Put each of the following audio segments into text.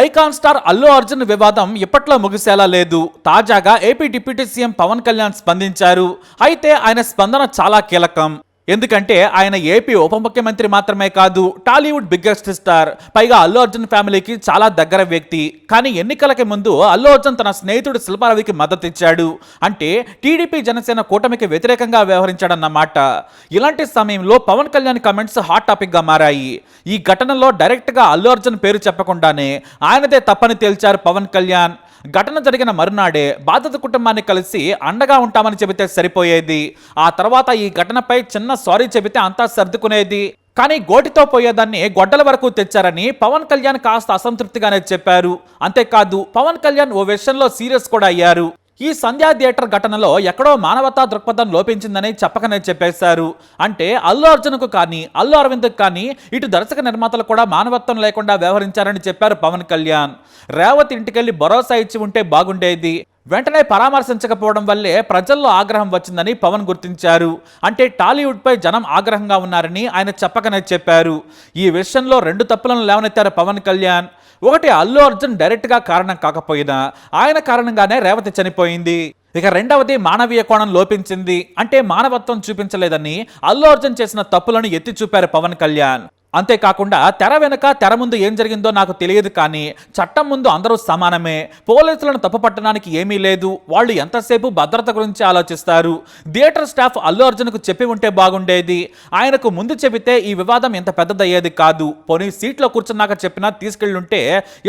Icon star Allu Arjun వివాదం ఇప్పట్లో ముగిసేలా లేదు. తాజాగా AP deputy CM Pawan Kalyan స్పందించారు. అయితే ఆయన స్పందన చాలా కీలకం. ఎందుకంటే ఆయన ఏపీ ఉప ముఖ్యమంత్రి మాత్రమే కాదు, టాలీవుడ్ బిగ్గెస్ట్ స్టార్. పైగా అల్లు అర్జున్ ఫ్యామిలీకి చాలా దగ్గర వ్యక్తి. కానీ ఎన్నికలకి ముందు అల్లు అర్జున్ తన స్నేహితుడు శిల్పారవికి మద్దతు ఇచ్చాడు. అంటే టీడీపీ జనసేన కూటమికి వ్యతిరేకంగా వ్యవహరించాడన్నమాట. ఇలాంటి సమయంలో Pawan Kalyan comments hot topic గా మారాయి. ఈ ఘటనలో డైరెక్ట్ గా అల్లు అర్జున్ పేరు చెప్పకుండానే ఆయనదే తప్పని తేల్చారు పవన్ కళ్యాణ్. ఘటన జరిగిన మరునాడే బాధిత కుటుంబాన్ని కలిసి అండగా ఉంటామని చెబితే సరిపోయేది. ఆ తర్వాత ఈ ఘటనపై చిన్న సారీ చెబితే అంతా సర్దుకునేది. కానీ గోటితో పోయేదాన్ని గొడ్డల వరకు తెచ్చారని పవన్ కళ్యాణ్ కాస్త అసంతృప్తిగానే చెప్పారు. అంతేకాదు పవన్ కళ్యాణ్ ఓ విషయంలో సీరియస్ కూడా అయ్యారు. ఈ సంధ్యా థియేటర్ ఘటనలో ఎక్కడో మానవతా దృక్పథం లోపించిందని చెప్పకనే చెప్పేశారు. అంటే అల్లు అర్జున్కు కానీ అల్లు అరవింద్కు కానీ ఇటు దర్శక నిర్మాతలు కూడా మానవత్వం లేకుండా వ్యవహరించారని చెప్పారు పవన్ కళ్యాణ్. రేవతి ఇంటికెళ్లి భరోసా ఇచ్చి ఉంటే బాగుండేది. వెంటనే పరామర్శించకపోవడం వల్లే ప్రజల్లో ఆగ్రహం వచ్చిందని పవన్ గుర్తించారు. అంటే టాలీవుడ్ పై జనం ఆగ్రహంగా ఉన్నారని ఆయన చెప్పకనే చెప్పారు. ఈ విషయంలో రెండు తప్పులను లేవనెత్తారు పవన్ కళ్యాణ్. ఒకటి, అల్లు అర్జున్ డైరెక్ట్ గా కారణం కాకపోయినా ఆయన కారణంగానే రేవతి చనిపోయింది. ఇక రెండవది, మానవీయ కోణం లోపించింది. అంటే మానవత్వం చూపించలేదని అల్లు అర్జున్ చేసిన తప్పులను ఎత్తి చూపారు పవన్ కళ్యాణ్. అంతేకాకుండా తెర వెనుక తెర ముందు ఏం జరిగిందో నాకు తెలియదు, కానీ చట్టం ముందు అందరూ సమానమే. పోలీసులను తప్పుపట్టడానికి ఏమీ లేదు. వాళ్ళు ఎంతసేపు భద్రత గురించి ఆలోచిస్తారు. థియేటర్ స్టాఫ్ అల్లు అర్జున్కు చెప్పి ఉంటే బాగుండేది. ఆయనకు ముందు చెబితే ఈ వివాదం ఇంత పెద్దదయ్యేది కాదు. పోనీ సీట్లో కూర్చున్నాక చెప్పినా తీసుకెళ్ళుంటే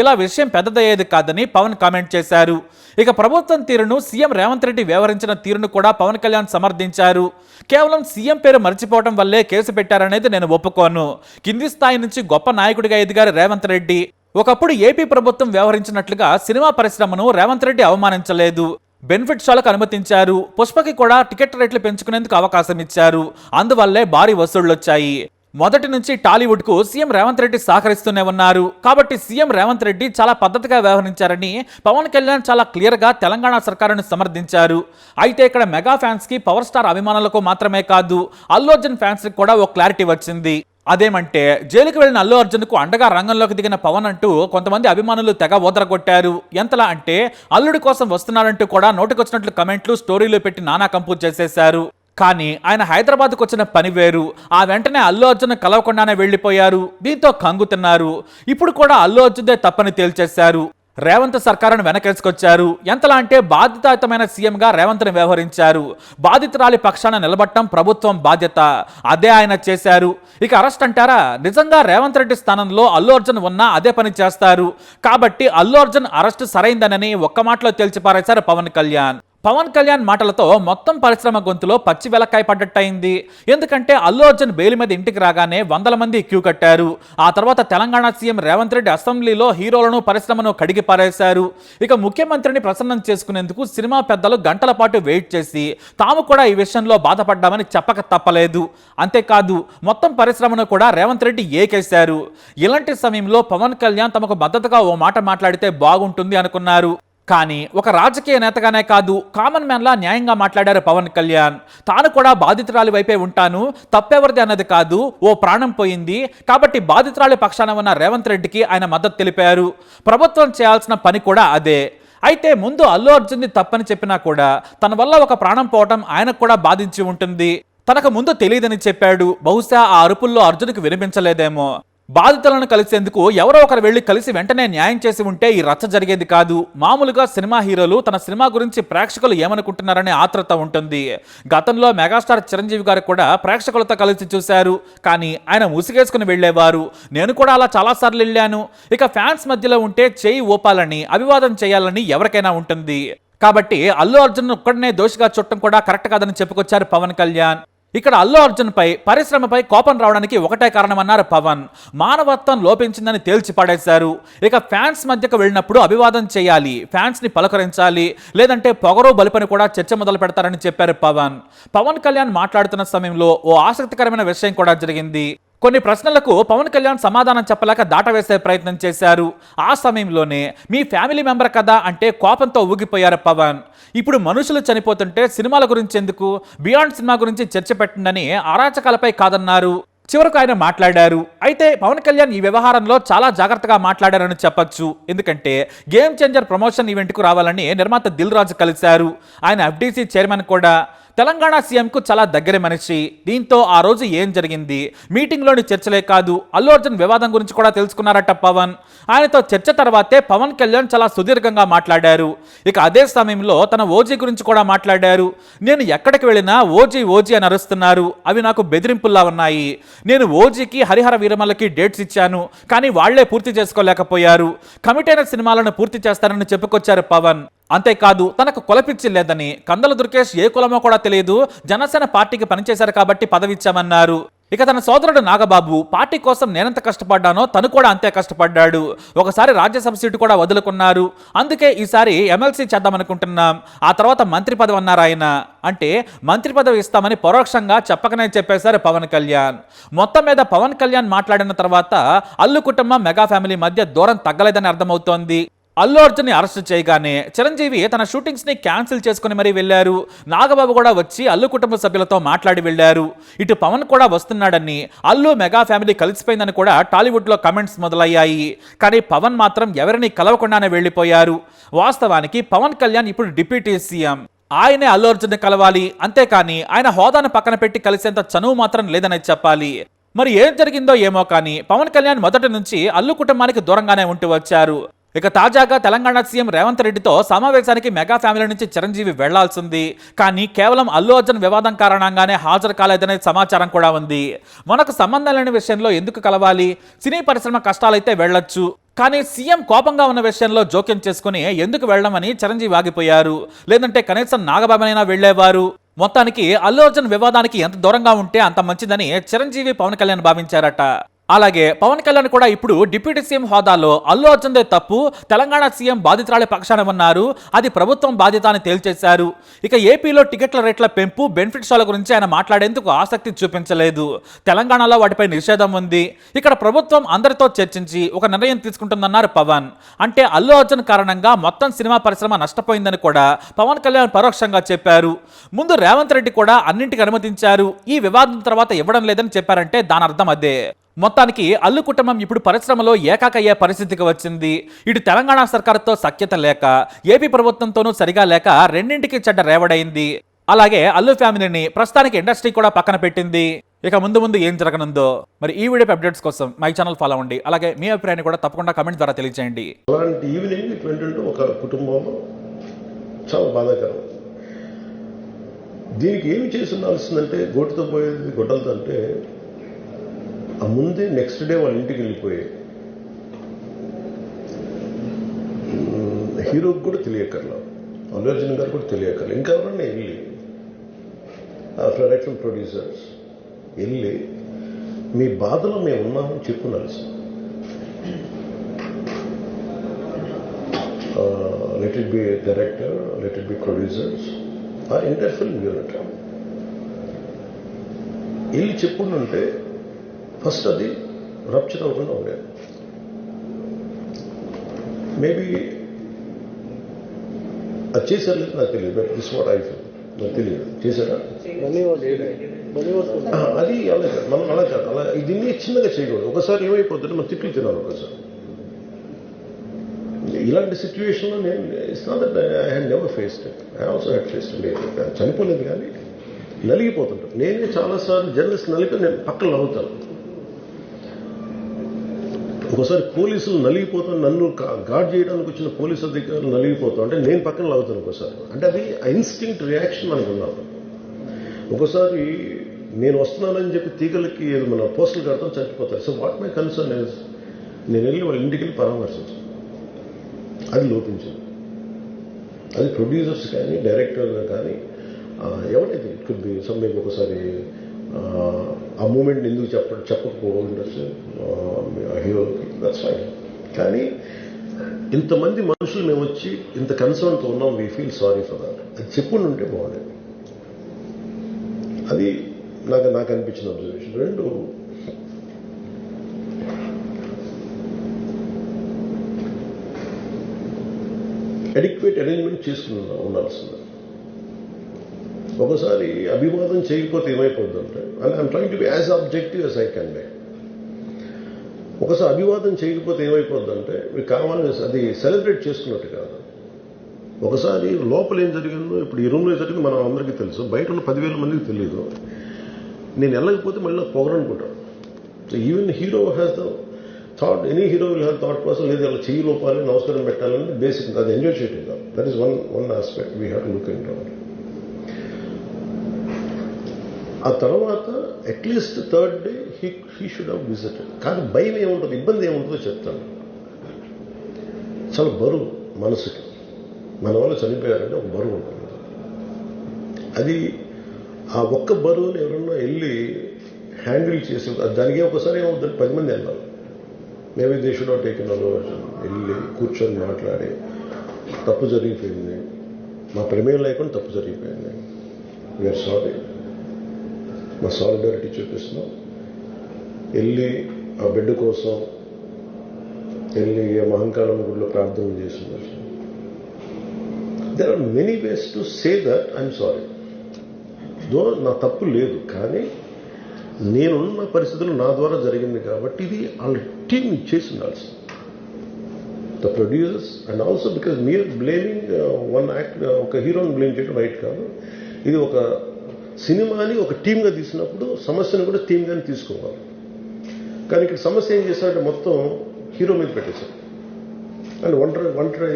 ఇలా విషయం పెద్దదయ్యేది కాదని పవన్ కామెంట్ చేశారు. ఇక ప్రభుత్వం తీరును, సీఎం రేవంత్ రెడ్డి వ్యవహరించిన తీరును కూడా పవన్ కళ్యాణ్ సమర్థించారు. కేవలం సీఎం పేరు మర్చిపోవడం వల్లే కేసు పెట్టారనేది నేను ఒప్పుకోను. కింది స్థాయి నుంచి గొప్ప నాయకుడిగా ఎదిగారు రేవంత్ రెడ్డి. ఒకప్పుడు ఏపీ ప్రభుత్వం వ్యవహరించినట్లుగా సినిమా పరిశ్రమను రేవంత్ రెడ్డి అవమానించలేదు. బెనిఫిట్ షోలకు అనుమతించారు. పుష్పకి కూడా టికెట్ రేట్లు పెంచుకునేందుకు అవకాశం ఇచ్చారు. అందువల్లే భారీ వసూళ్లొచ్చాయి. మొదటి నుంచి టాలీవుడ్ కు సీఎం రేవంత్ రెడ్డి సహకరిస్తూనే ఉన్నారు. కాబట్టి సీఎం రేవంత్ రెడ్డి చాలా పద్ధతిగా వ్యవహరించారని పవన్ కళ్యాణ్ చాలా క్లియర్ గా తెలంగాణ సర్కారును సమర్థించారు. అయితే ఇక్కడ మెగా ఫ్యాన్స్ కి, పవర్ స్టార్ అభిమానులకు మాత్రమే కాదు, అల్లు అర్జున్ ఫ్యాన్స్ కి కూడా ఓ క్లారిటీ వచ్చింది. అదేమంటే, జైలుకి వెళ్లిన అల్లు అర్జున్ కు అండగా రంగంలోకి దిగిన పవన్ అంటూ కొంతమంది అభిమానులు తెగ ఓదరగొట్టారు. ఎంతలా అంటే అల్లుడి కోసం వస్తున్నారంటూ కూడా నోటికొచ్చినట్లు కమెంట్లు, స్టోరీలు పెట్టి నానా కంపు చేసేశారు. కానీ ఆయన హైదరాబాద్కు వచ్చిన పని వేరు. ఆ వెంటనే అల్లు అర్జున్ కలవకుండానే వెళ్లిపోయారు. దీంతో కంగుతున్నారు. ఇప్పుడు కూడా అల్లు అర్జున్దే తప్పని తేల్చేశారు. రేవంత్ సర్కారును వెనకేసుకొచ్చారు. ఎంతలా అంటే బాధ్యతాయుతమైన సీఎంగా రేవంత్ను వ్యవహరించారు. బాధితురాలి పక్షాన నిలబడటం ప్రభుత్వం బాధ్యత. అదే ఆయన చేశారు. ఇక అరెస్ట్ అంటారా? నిజంగా రేవంత్ రెడ్డి స్థానంలో అల్లు అర్జున్ ఉన్నా అదే పని చేస్తారు. కాబట్టి అల్లు అర్జున్ అరెస్ట్ సరైందనని ఒక్క మాటలో తేల్చిపారేశారు పవన్ కళ్యాణ్. పవన్ కళ్యాణ్ మాటలతో మొత్తం పరిశ్రమ గొంతులో పచ్చి వెలక్కాయ పడ్డట్టయింది. ఎందుకంటే అల్లు అర్జున్ బెయిల్ మీద ఇంటికి రాగానే వందల మంది క్యూ కట్టారు. ఆ తర్వాత తెలంగాణ సీఎం రేవంత్ రెడ్డి అసెంబ్లీలో హీరోలను, పరిశ్రమను కడిగి పారేశారు. ఇక ముఖ్యమంత్రిని ప్రసన్నం చేసుకునేందుకు సినిమా పెద్దలు గంటల పాటు వెయిట్ చేసి తాము కూడా ఈ విషయంలో బాధపడ్డామని చెప్పక తప్పలేదు. అంతేకాదు మొత్తం పరిశ్రమను కూడా రేవంత్ రెడ్డి ఏకేశారు. ఇలాంటి సమయంలో పవన్ కళ్యాణ్ తమకు మద్దతుగా ఓ మాట మాట్లాడితే బాగుంటుంది అనుకున్నారు. కానీ ఒక రాజకీయ నేతగానే కాదు, కామన్ మ్యాన్లా న్యాయంగా మాట్లాడారు పవన్ కళ్యాణ్. తాను కూడా బాధితురాలి వైపే ఉంటాను, తప్పెవరిది అన్నది కాదు, ఓ ప్రాణం పోయింది కాబట్టి బాధితురాలి పక్షాన ఉన్న రేవంత్ రెడ్డికి ఆయన మద్దతు తెలిపారు. ప్రభుత్వం చేయాల్సిన పని కూడా అదే. అయితే ముందు అల్లు అర్జున్ది తప్పని చెప్పినా కూడా తన వల్ల ఒక ప్రాణం పోవటం ఆయనకు కూడా బాధించి ఉంటుంది. తనకు ముందు తెలియదని చెప్పాడు. బహుశా ఆ అరుపుల్లో అర్జున్కి వినిపించలేదేమో. బాధితులను కలిసేందుకు ఎవరో ఒకరు వెళ్లి కలిసి వెంటనే న్యాయం చేసి ఉంటే ఈ రచ్చ జరిగేది కాదు. మామూలుగా సినిమా హీరోలు తన సినిమా గురించి ప్రేక్షకులు ఏమనుకుంటున్నారనే ఆత్రత ఉంటుంది. గతంలో మెగాస్టార్ చిరంజీవి గారు కూడా ప్రేక్షకులతో కలిసి చూశారు. కానీ ఆయన ముసుగేసుకుని వెళ్లేవారు. నేను కూడా అలా చాలాసార్లు వెళ్ళాను. ఇక ఫ్యాన్స్ మధ్యలో ఉంటే చేయి ఊపాలని, అభివాదం చేయాలని ఎవరికైనా ఉంటుంది. కాబట్టి అల్లు అర్జున్ ఒక్కడనే దోషిగా చుట్టం కూడా కరెక్ట్ కాదని చెప్పుకొచ్చారు పవన్ కళ్యాణ్. ఇక్కడ అల్లు అర్జున్ పై, పరిశ్రమపై కోపం రావడానికి ఒకటే కారణమన్నారు పవన్. మానవత్వం లోపించిందని తేల్చి పడేశారు. ఇక ఫ్యాన్స్ మధ్యకు వెళ్ళినప్పుడు అభివాదం చేయాలి, ఫ్యాన్స్ ని పలకరించాలి, లేదంటే పొగరు బలిపని కూడా చర్చ మొదలు పెడతారని చెప్పారు పవన్. పవన్ కళ్యాణ్ మాట్లాడుతున్న సమయంలో ఓ ఆసక్తికరమైన విషయం కూడా జరిగింది. కొన్ని ప్రశ్నలకు పవన్ కళ్యాణ్ సమాధానం చెప్పలేక దాటవేసే ప్రయత్నం చేశారు. ఆ సమయంలోనే మీ ఫ్యామిలీ మెంబర్ కదా అంటే కోపంతో ఊగిపోయారు పవన్. ఇప్పుడు మనుషులు చనిపోతుంటే సినిమాల గురించి ఎందుకు, బియాండ్ సినిమా గురించి చర్చ పెట్టండి అరాచకాలపై కాదన్నారు. చివరకు ఆయన మాట్లాడారు. అయితే పవన్ కళ్యాణ్ ఈ వ్యవహారంలో చాలా జాగ్రత్తగా మాట్లాడారని చెప్పొచ్చు. ఎందుకంటే గేమ్ చేంజర్ ప్రమోషన్ ఈవెంట్కు రావాలని నిర్మాత దిల్ రాజు కలిశారు. ఆయన ఎఫ్డీసీ చైర్మన్ కూడా. తెలంగాణ సీఎంకు చాలా దగ్గర మనిషి. దీంతో ఆ రోజు ఏం జరిగింది, మీటింగ్లోని చర్చలే కాదు, అల్లు అర్జున్ వివాదం గురించి కూడా తెలుసుకున్నారట పవన్. ఆయనతో చర్చ తర్వాతే పవన్ కళ్యాణ్ చాలా సుదీర్ఘంగా మాట్లాడారు. ఇక అదే సమయంలో తన ఓజీ గురించి కూడా మాట్లాడారు. నేను ఎక్కడికి వెళ్ళినా ఓజీ ఓజీ అని అరుస్తున్నారు, అవి నాకు బెదిరింపుల్లా ఉన్నాయి. నేను ఓజీకి హరిహర వీరమలకి డేట్స్ ఇచ్చాను, కానీ వాళ్లే పూర్తి చేసుకోలేకపోయారు. కమిటైన సినిమాలను పూర్తి చేస్తారని చెప్పుకొచ్చారు పవన్. అంతేకాదు తనకు కులపిచ్చి లేదని, కందల దుర్గేష్ ఏ కులమో కూడా తెలియదు, జనసేన పార్టీకి పనిచేశారు కాబట్టి పదవిచ్చామన్నారు. ఇక తన సోదరుడు నాగబాబు పార్టీ కోసం నేనెంత కష్టపడ్డానో తను కూడా అంతే కష్టపడ్డాడు. ఒకసారి రాజ్యసభ సీటు కూడా వదులుకున్నారు. అందుకే ఈసారి ఎమ్మెల్సీ చేద్దామనుకుంటున్నాం. ఆ తర్వాత మంత్రి పదవి అన్నారు ఆయన. అంటే మంత్రి పదవి ఇస్తామని పరోక్షంగా చెప్పకనే చెప్పేశారు పవన్ కళ్యాణ్. మొత్తం మీద పవన్ కళ్యాణ్ మాట్లాడిన తర్వాత అల్లు కుటుంబం మెగా ఫ్యామిలీ మధ్య దూరం తగ్గలేదని అర్థమవుతోంది. అల్లు అర్జున్ని అరెస్ట్ చేయగానే చిరంజీవి తన షూటింగ్స్ ని క్యాన్సిల్ చేసుకుని మరీ వెళ్లారు. నాగబాబు కూడా వచ్చి అల్లు కుటుంబ సభ్యులతో మాట్లాడి వెళ్లారు. ఇటు పవన్ కూడా వస్తున్నాడని, అల్లు మెగా ఫ్యామిలీ కలిసిపోయిందని కూడా టాలీవుడ్ లో కమెంట్స్ మొదలయ్యాయి. కానీ పవన్ మాత్రం ఎవరిని కలవకుండానే వెళ్లిపోయారు. వాస్తవానికి పవన్ కళ్యాణ్ ఇప్పుడు డిప్యూటీ సీఎం. ఆయనే అల్లు అర్జున్ కలవాలి, అంతేకాని ఆయన హోదాను పక్కన పెట్టి కలిసేంత చనువు మాత్రం లేదని చెప్పాలి. మరి ఏం జరిగిందో ఏమో కానీ పవన్ కళ్యాణ్ మొదటి నుంచి అల్లు కుటుంబానికి దూరంగానే ఉంటూ వచ్చారు. ఇక తాజాగా తెలంగాణ సీఎం రేవంత్ రెడ్డితో సమావేశానికి మెగా ఫ్యామిలీ నుంచి చిరంజీవి వెళ్లాల్సింది. కానీ కేవలం అల్లు అర్జున్ వివాదం కారణంగానే హాజరు కాలేదనే సమాచారం కూడా ఉంది. మనకు సంబంధం లేని విషయంలో ఎందుకు కలవాలి? సినీ పరిశ్రమ కష్టాలైతే వెళ్లొచ్చు, కానీ సీఎం కోపంగా ఉన్న విషయంలో జోక్యం చేసుకుని ఎందుకు వెళ్ళమని చిరంజీవి ఆగిపోయారు. లేదంటే కనీసం నాగబాబునైనా వెళ్లేవారు. మొత్తానికి అల్లు అర్జున్ వివాదానికి ఎంత దూరంగా ఉంటే అంత మంచిదని చిరంజీవి పవన్ కళ్యాణ్ భావించారట. అలాగే పవన్ కళ్యాణ్ కూడా ఇప్పుడు డిప్యూటీ సీఎం హోదాలో అల్లు అర్జున్దే తప్పు, తెలంగాణ సీఎం బాధితురాలి పక్షాన ఉన్నారు, అది ప్రభుత్వం బాధ్యత అని తేల్చేశారు. ఇక ఏపీలో టికెట్ల రేట్ల పెంపు, బెనిఫిట్ షోల గురించి ఆయన మాట్లాడేందుకు ఆసక్తి చూపించలేదు. తెలంగాణలో వాటిపై నిషేధం ఉంది. ఇక్కడ ప్రభుత్వం అందరితో చర్చించి ఒక నిర్ణయం తీసుకుంటుందన్నారు పవన్. అంటే అల్లు అర్జున్ కారణంగా మొత్తం సినిమా పరిశ్రమ నష్టపోయిందని కూడా పవన్ కళ్యాణ్ పరోక్షంగా చెప్పారు. ముందు రేవంత్ రెడ్డి కూడా అన్నింటికి అనుమతించారు, ఈ వివాదం తర్వాత ఇవ్వడం లేదని చెప్పారంటే దాని అర్థం అదే. మొత్తానికి అల్లు కుటుంబం ఇప్పుడు పరిశ్రమలో ఏకాకయ్యే పరిస్థితికి వచ్చింది. ఇటు తెలంగాణ సర్కారుతో సఖ్యత లేక, ఏపీ ప్రభుత్వంతోనూ సరిగా లేక రెండింటికి చెడ్డ రేవడైంది. అలాగే అల్లు ఫ్యామిలీని ప్రస్తుతానికి ఇండస్ట్రీ కూడా పక్కన పెట్టింది. ఇక ముందు ముందు ఏం జరగనుందో మరి ఈ వీడియో అప్డేట్స్ కోసం మై ఛానల్ ఫాలో అవ్వండి. అలాగే మీ అభిప్రాయాన్ని కూడా తప్పకుండా కమెంట్ ద్వారా తెలియజేయండి. అలాంటి ఈవినింగ్ ఇటువంటి ఒక కుటుంబం చాలా బాధాకరం. దీనికి ఏమి చేసి ఉండాల్సిందంటే, గోటుతో పోయేది గొడ్డలతో అంటే ఆ ముందే నెక్స్ట్ డే వాళ్ళ ఇంటికి వెళ్ళిపోయే హీరోకి కూడా తెలియకర్లా, అల్లు అర్జున్ గారు కూడా తెలియకర్లా, ఇంకా ఎవరన్నా వెళ్ళి డైరెక్టర్ ప్రొడ్యూసర్స్ వెళ్ళి మీ బాధలో మేము ఉన్నామని చెప్పున్నాల్సి. Let it be director, let it be producers, ఆ ఎంటైర్ ఫిల్మ్ యూనిట్ వెళ్ళి చెప్పుంటే ఫస్ట్ అది రప్చర్ అవ్వకుండా ఉండేది. మేబీ అది చేశారు లేదు నాకు తెలియదు, but this what I feel. నాకు తెలియదు చేశారా అది అలా కాదు, మనం అలా కాదు, అలా దీన్ని చిన్నగా చేయకూడదు. ఒకసారి ఏమైపోతుంటే మనం తిట్లు తినాలి. ఒకసారి ఇలాంటి సిచ్యువేషన్లో నేను it's not that I had never faced it, I also had faced it. చనిపోలేదు కానీ నలిగిపోతుంటాను. నేనే చాలాసార్లు జర్నలిస్ట్ నలిపి నేను పక్కన నవ్వుతాను. ఒకసారి పోలీసులు నలిగిపోతాను, నన్ను గార్డ్ చేయడానికి వచ్చిన పోలీసు అధికారులు నలిగిపోతాం అంటే నేను పక్కన లాగుతాను ఒకసారి. అంటే అది ఇన్స్టింక్ట్ రియాక్షన్ మనకు ఉన్నాను. ఒకసారి నేను వస్తున్నానని చెప్పి తీగలకి మన పోస్టులు కడతాం, చచ్చిపోతారు. So what my concern is, నేను వెళ్ళి వాళ్ళ ఇంటికి వెళ్ళి పరామర్శించాను. అది లోపించింది. అది ప్రొడ్యూసర్స్ కానీ డైరెక్టర్ కానీ ఎవరైతే ఇట్ కుడ్ బి సమ్మెకి ఒకసారి ఆ మూమెంట్ ఎందుకు చెప్పకపోవచ్చు హీరోకి, దట్స్ ఫైన్. కానీ ఇంతమంది మనుషులు మేము వచ్చి ఇంత కన్సర్న్తో ఉన్నాం, we feel sorry for that, అది చెప్పుండి ఉంటే బాగుండేది. అది నాకు అనిపించిన అబ్జర్వేషన్. రెండు, అడిక్వేట్ అరేంజ్మెంట్ చేసుకుని ఉండాల్సింది. ఒకసారి అభివాదం చేయకపోతే ఏమైపోద్దంటే, and I'm trying to be as objective as I can be. ఒకసారి అభివాదం చేయకపోతే ఏమైపోద్దంటే మీకు కావాలని అది సెలబ్రేట్ చేసుకున్నట్టు కాదు. ఒకసారి లోపల ఏం జరిగిందో ఇప్పుడు ఈ రూమ్లో జరిగింది మనం అందరికీ తెలుసు, బయట ఉన్న 10,000 మందికి తెలియదు. నేను వెళ్ళకపోతే మళ్ళీ పొగరనుకుంటాను. So even hero has the thought, any hero will have thought process, లేదు అలా చెయ్యి లోపాలి నమస్కారం పెట్టాలని బేసిక్, అది ఎంజాయ్ చేయటం కాదు. That is one aspect we have to look in to. ఆ తర్వాత at least third day he should have visited. కానీ భయం ఏముంటుంది, ఇబ్బంది ఏముంటుందో చెప్తాను. చాలా బరువు మనసుకి, మన వాళ్ళు చనిపోయారంటే ఒక బరువు ఉంటుంది. అది ఆ ఒక్క బరువుని ఎవరన్నా వెళ్ళి హ్యాండిల్ చేసి, దానికి ఒకసారి ఏమవుతుంది, 10 మంది వెళ్ళాలి. Maybe they should not take in అలవర్షన్. వెళ్ళి కూర్చొని మాట్లాడి తప్పు జరిగిపోయింది, మా ప్రమేయం లేకుండా తప్పు జరిగిపోయింది, వీఆర్ సారీ, మా సాలిడారిటీ చూపిస్తున్నాం. వెళ్ళి ఆ బిడ్డ కోసం వెళ్ళి మహంకాళం గుడిలో ప్రార్థన చేస్తున్నారు. There are many ways to say that I'm sorry. Though నా తప్పు లేదు, కానీ నేనున్న పరిస్థితులు నా ద్వారా జరిగింది కాబట్టి ఇది వాళ్ళ టీం ఇచ్చేసి ఉండాల్సింది, the producers. And also because మీరు బ్లేమింగ్ వన్ యాక్ట్, ఒక హీరోని బ్లేమ్ చేయడం రైట్ కాదు. ఇది ఒక సినిమాని ఒక టీమ్గా తీసినప్పుడు సమస్యను కూడా టీమ్గానే తీసుకోవాలి. కానీ ఇక్కడ సమస్య ఏం చేశారంటే మొత్తం హీరో మీద పెట్టేశారు అండ్ ఒంటరి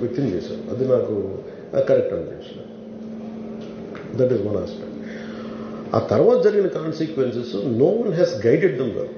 వ్యక్తిని చేశారు. అది నాకు కరెక్ట్ అనిపించింది. That is one aspect. ఆ తర్వాత జరిగిన consequences no one has guided them well.